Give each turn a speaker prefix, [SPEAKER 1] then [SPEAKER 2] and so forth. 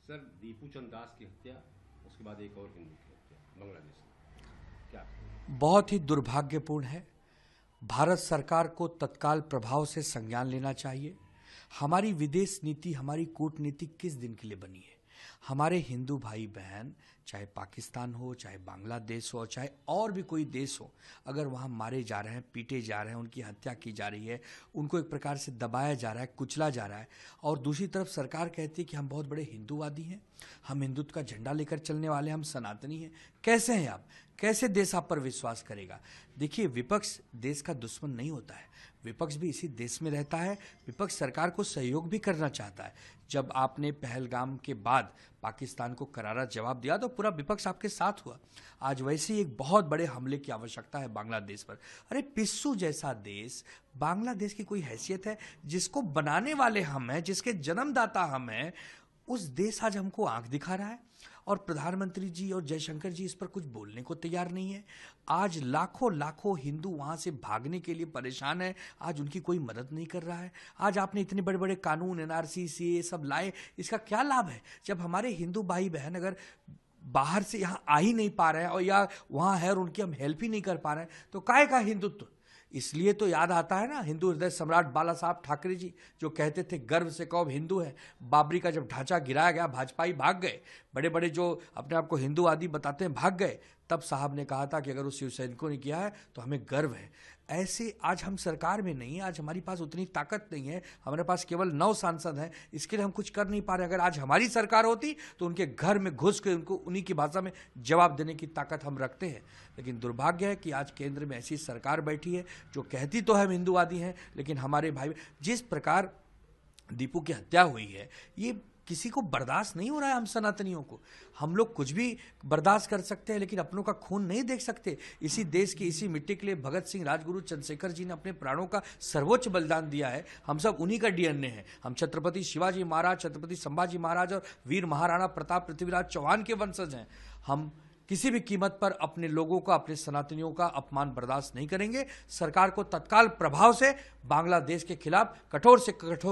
[SPEAKER 1] Sir, Deepu चंद दास की हत्या, उसके बाद एक और हिंदू की हत्या बांग्लादेश में, क्या?
[SPEAKER 2] बहुत ही दुर्भाग्यपूर्ण है। भारत सरकार को तत्काल प्रभाव से संज्ञान लेना चाहिए। हमारी विदेश नीति, हमारी कूटनीति किस दिन के लिए बनी है? हमारे हिंदू भाई बहन, चाहे पाकिस्तान हो, चाहे बांग्लादेश हो, चाहे और भी कोई देश हो, अगर वहाँ मारे जा रहे हैं, पीटे जा रहे हैं, उनकी हत्या की जा रही है, उनको एक प्रकार से दबाया जा रहा है, कुचला जा रहा है, और दूसरी तरफ सरकार कहती है कि हम बहुत बड़े हिंदूवादी हैं, हम हिंदुत्व का झंडा लेकर चलने वाले, हम सनातनी हैं। कैसे हैं आप? कैसे देश आप पर विश्वास करेगा? देखिए, विपक्ष देश का दुश्मन नहीं होता है। विपक्ष भी इसी देश में रहता है। विपक्ष सरकार को सहयोग भी करना चाहता है। जब आपने पहलगाम के बाद पाकिस्तान को करारा जवाब दिया तो पूरा विपक्ष आपके साथ हुआ। आज वैसे ही एक बहुत बड़े हमले की आवश्यकता है बांग्लादेश पर। अरे पिस्सू जैसा देश, बांग्लादेश की कोई हैसियत है? जिसको बनाने वाले हम हैं, जिसके जन्मदाता हम हैं, उस देश आज हमको आंख दिखा रहा है, और प्रधानमंत्री जी और जयशंकर जी इस पर कुछ बोलने को तैयार नहीं है। आज लाखों लाखों हिंदू वहां से भागने के लिए परेशान है। आज उनकी कोई मदद नहीं कर रहा है। आज आपने इतने बड़े बड़े कानून, एनआरसी, सीए सब लाए, इसका क्या लाभ है? जब हमारे हिंदू भाई बहन अगर बाहर से यहाँ आ ही नहीं पा रहे हैं, और या वहाँ है और उनकी हम हेल्प ही नहीं कर पा रहे हैं, तो काहे का हिंदुत्व? इसलिए तो याद आता है ना हिंदू हृदय सम्राट बाला साहब ठाकरे जी, जो कहते थे गर्व से कौन हिंदू है। बाबरी का जब ढांचा गिराया गया, भाजपाई भाग गए, बड़े बड़े जो अपने आप को हिंदूवादी बताते हैं भाग गए, तब साहब ने कहा था कि अगर उस शिव सैनिकों ने किया है तो हमें गर्व है। ऐसे आज हम सरकार में नहीं है, आज हमारी पास उतनी ताकत नहीं है, हमारे पास केवल 9 सांसद हैं, इसके लिए हम कुछ कर नहीं पा रहे। अगर आज हमारी सरकार होती तो उनके घर में घुस के उनको उन्हीं की भाषा में जवाब देने की ताकत हम रखते हैं। लेकिन दुर्भाग्य है कि आज केंद्र में ऐसी सरकार बैठी है जो कहती तो हम हिंदूवादी हैं, लेकिन हमारे भाई, जिस प्रकार दीपू की हत्या हुई है, ये किसी को बर्दाश्त नहीं हो रहा है। हम सनातनियों को, हम लोग कुछ भी बर्दाश्त कर सकते हैं, लेकिन अपनों का खून नहीं देख सकते। इसी देश की, इसी मिट्टी के लिए भगत सिंह, राजगुरु, चंद्रशेखर जी ने अपने प्राणों का सर्वोच्च बलिदान दिया है। हम सब उन्हीं का डीएनए है। हम छत्रपति शिवाजी महाराज, छत्रपति संभाजी महाराज और वीर महाराणा प्रताप पृथ्वीराज चौहान के वंशज हैं। हम किसी भी कीमत पर अपने लोगों का, अपने सनातनियों का अपमान बर्दाश्त नहीं करेंगे। सरकार को तत्काल प्रभाव से बांग्लादेश के खिलाफ कठोर से कठोर